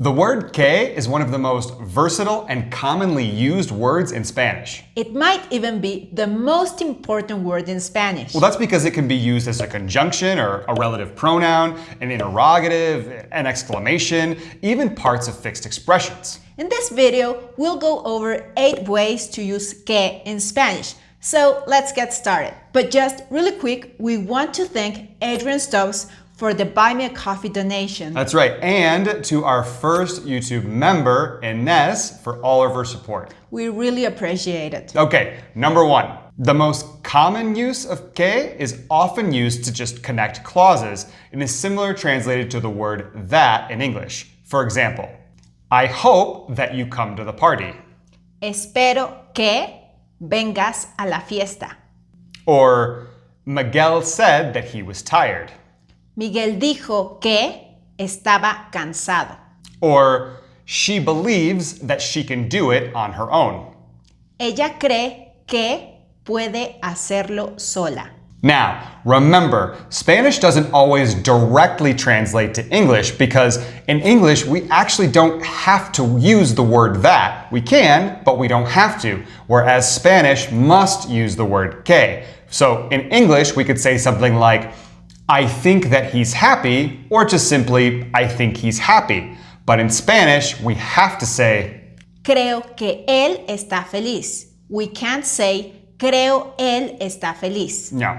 The word que is one of the most versatile and commonly used words in Spanish. It might even be the most important word in Spanish. Well, that's because it can be used as a conjunction or a relative pronoun, an interrogative, an exclamation, even parts of fixed expressions. In this video, we'll go over 8 ways to use que in Spanish. So let's get started. But just really quick, we want to thank Adrian Stokes for the Buy Me a Coffee donation. That's right, and to our first YouTube member, Inez, for all of her support. We really appreciate it. Okay, number 1. The most common use of que is often used to just connect clauses and is similar translated to the word that in English. For example, I hope that you come to the party. Espero que vengas a la fiesta. Or Miguel said that he was tired. Miguel dijo que estaba cansado. Or she believes that she can do it on her own. Ella cree que puede hacerlo sola. Now, remember, Spanish doesn't always directly translate to English because in English we actually don't have to use the word that. We can, but we don't have to, whereas Spanish must use the word que. So in English we could say something like, I think that he's happy, or just simply, I think he's happy. But in Spanish, we have to say, Creo que él está feliz. We can't say, creo él está feliz. No.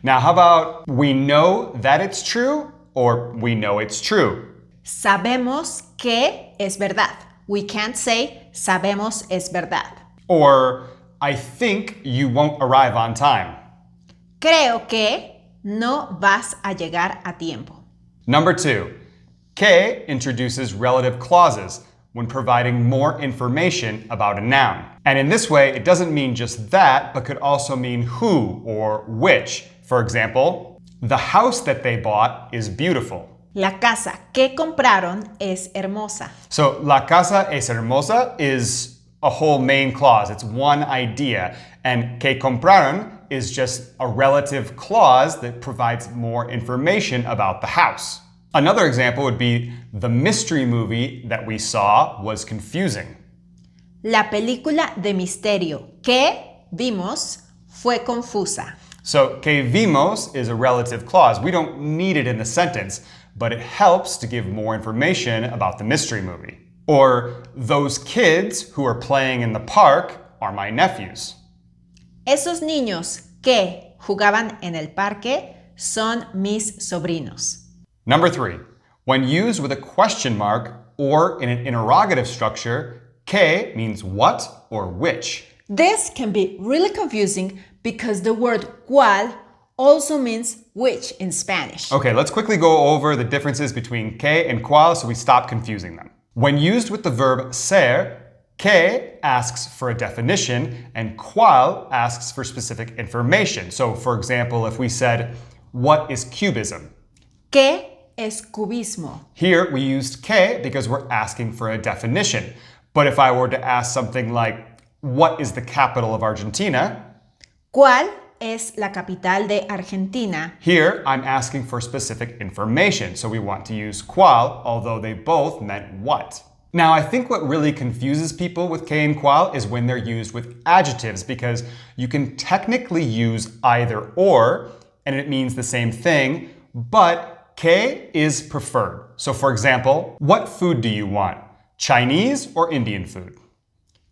Now, how about we know that it's true, or we know it's true? Sabemos que es verdad. We can't say, sabemos es verdad. Or, I think you won't arrive on time. Creo que no vas a llegar a tiempo. Number 2, que introduces relative clauses when providing more information about a noun. And in this way, it doesn't mean just that, but could also mean who or which. For example, the house that they bought is beautiful. La casa que compraron es hermosa. So, la casa es hermosa is a whole main clause. It's one idea. And que compraron is just a relative clause that provides more information about the house. Another example would be the mystery movie that we saw was confusing. La película de misterio que vimos fue confusa. So, que vimos is a relative clause. We don't need it in the sentence, but it helps to give more information about the mystery movie. Or, those kids who are playing in the park are my nephews. Esos niños que jugaban en el parque son mis sobrinos. Number 3, when used with a question mark or in an interrogative structure, que means what or which. This can be really confusing because the word cuál also means which in Spanish. Okay, let's quickly go over the differences between que and cuál so we stop confusing them. When used with the verb ser, que asks for a definition and cuál asks for specific information. So, for example, if we said, what is cubism? ¿Qué es cubismo? Here we used que because we're asking for a definition. But if I were to ask something like, what is the capital of Argentina? ¿Cuál es la capital de Argentina? Here I'm asking for specific information. So we want to use cuál, although they both meant what. Now, I think what really confuses people with que and cuál is when they're used with adjectives because you can technically use either or, and it means the same thing, but que is preferred. So for example, what food do you want? Chinese or Indian food?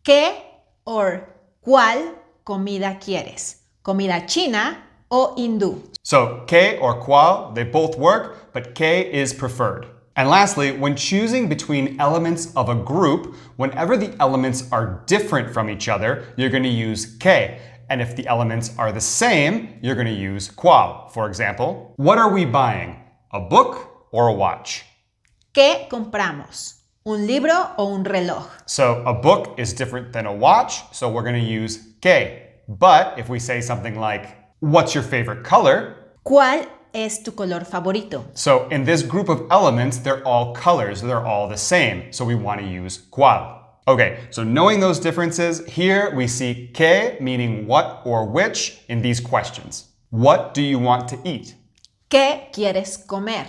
¿Qué or cuál comida quieres? ¿Comida china o hindú? So que or cuál, they both work, but que is preferred. And lastly, when choosing between elements of a group, whenever the elements are different from each other, you're going to use que. And if the elements are the same, you're going to use cuál. For example, what are we buying? A book or a watch? ¿Qué compramos? ¿Un libro o un reloj? So a book is different than a watch, so we're going to use que. But if we say something like, what's your favorite color? ¿Cuál es tu color favorito? So in this group of elements, they're all colors, they're all the same. So we want to use cuál. Okay, so knowing those differences, here we see que meaning what or which in these questions. What do you want to eat? ¿Qué quieres comer?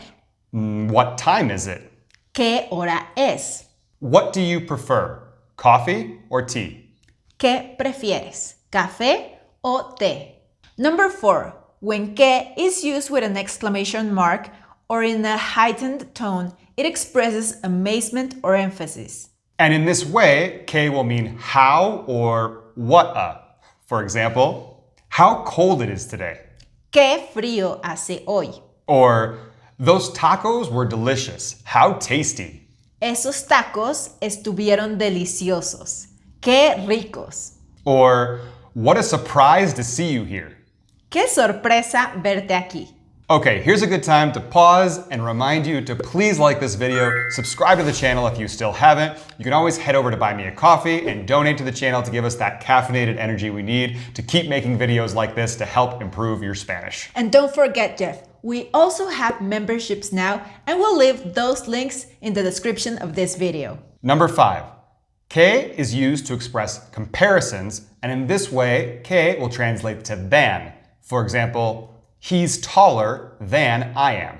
What time is it? ¿Qué hora es? What do you prefer, coffee or tea? ¿Qué prefieres? ¿Café o té? Number 4. When que is used with an exclamation mark or in a heightened tone, it expresses amazement or emphasis. And in this way, que will mean how or what a. For example, how cold it is today. ¿Qué frío hace hoy? Or those tacos were delicious. How tasty. Esos tacos estuvieron deliciosos. ¡Qué ricos! Or what a surprise to see you here. ¡Qué sorpresa verte aquí! Okay, here's a good time to pause and remind you to please like this video, subscribe to the channel if you still haven't. You can always head over to Buy Me a Coffee and donate to the channel to give us that caffeinated energy we need to keep making videos like this to help improve your Spanish. And don't forget, Jeff, we also have memberships now, and we'll leave those links in the description of this video. Number 5. Que is used to express comparisons, and in this way, que will translate to than. For example, he's taller than I am.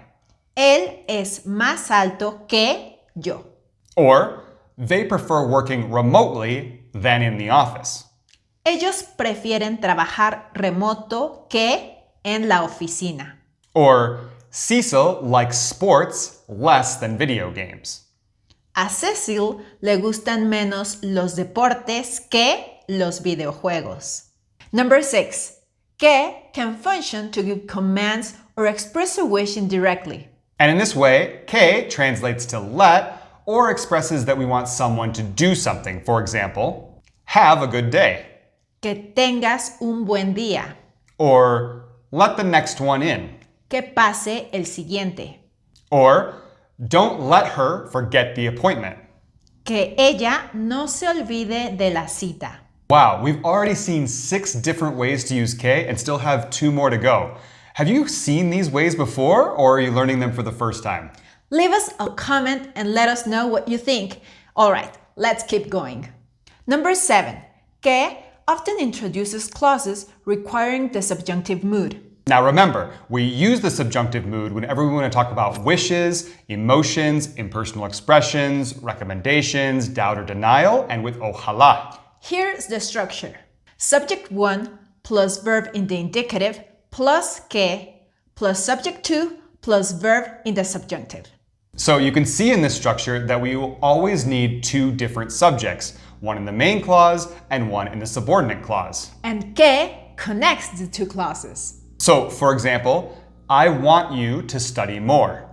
Él es más alto que yo. Or, they prefer working remotely than in the office. Ellos prefieren trabajar remoto que en la oficina. Or, Cecil likes sports less than video games. A Cecil le gustan menos los deportes que los videojuegos. Number 6. Que can function to give commands or express a wish indirectly. And in this way, que translates to let or expresses that we want someone to do something. For example, have a good day. Que tengas un buen día. Or let the next one in. Que pase el siguiente. Or don't let her forget the appointment. Que ella no se olvide de la cita. Wow, we've already seen 6 different ways to use que and still have 2 more to go. Have you seen these ways before, or are you learning them for the first time? Leave us a comment and let us know what you think. All right, let's keep going. Number 7. Que often introduces clauses requiring the subjunctive mood. Now remember, we use the subjunctive mood whenever we want to talk about wishes, emotions, impersonal expressions, recommendations, doubt or denial, and with ojalá. Here's the structure. Subject 1 plus verb in the indicative plus que plus subject 2 plus verb in the subjunctive. So you can see in this structure that we will always need 2 different subjects, one in the main clause and one in the subordinate clause. And que connects the 2 clauses. So, for example, I want you to study more.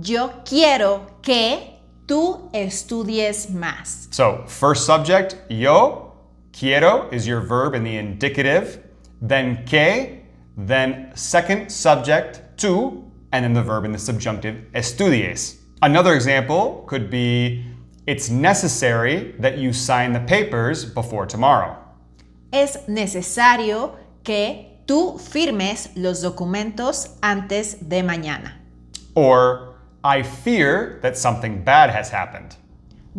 Yo quiero que tú estudies más. So, first subject, yo. Quiero is your verb in the indicative. Then que. Then second subject, tú. And then the verb in the subjunctive, estudies. Another example could be, it's necessary that you sign the papers before tomorrow. Es necesario que tú firmes los documentos antes de mañana. Or, I fear that something bad has happened.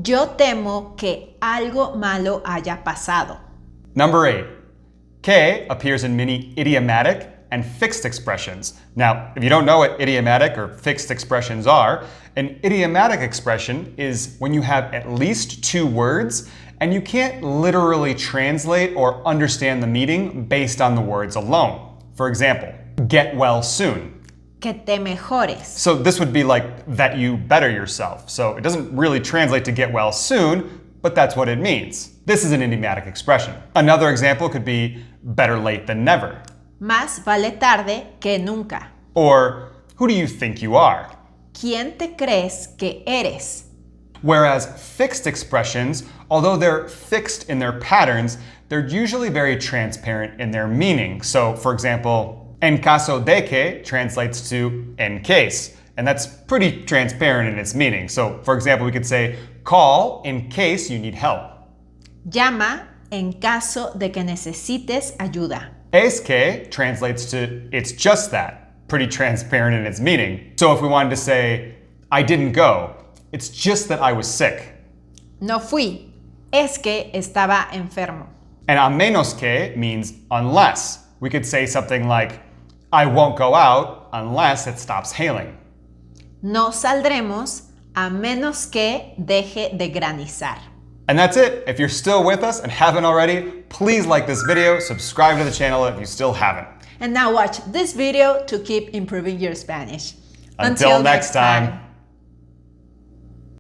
Yo temo que algo malo haya pasado. Number 8. Que appears in many idiomatic and fixed expressions. Now, if you don't know what idiomatic or fixed expressions are, an idiomatic expression is when you have at least 2 words and you can't literally translate or understand the meaning based on the words alone. For example, get well soon. Que te mejores. So this would be like that you better yourself. So it doesn't really translate to get well soon, but that's what it means. This is an idiomatic expression. Another example could be better late than never. Más vale tarde que nunca. Or who do you think you are? ¿Quién te crees que eres? Whereas fixed expressions, although they're fixed in their patterns, they're usually very transparent in their meaning. So, for example, en caso de que translates to en case, and that's pretty transparent in its meaning. So, for example, we could say, call in case you need help. Llama en caso de que necesites ayuda. Es que translates to it's just that, pretty transparent in its meaning. So if we wanted to say, I didn't go, it's just that I was sick. No fui, es que estaba enfermo. And a menos que means unless. We could say something like, I won't go out unless it stops hailing. No saldremos a menos que deje de granizar. And that's it. If you're still with us and haven't already, please like this video, subscribe to the channel if you still haven't. And now watch this video to keep improving your Spanish. Until next time.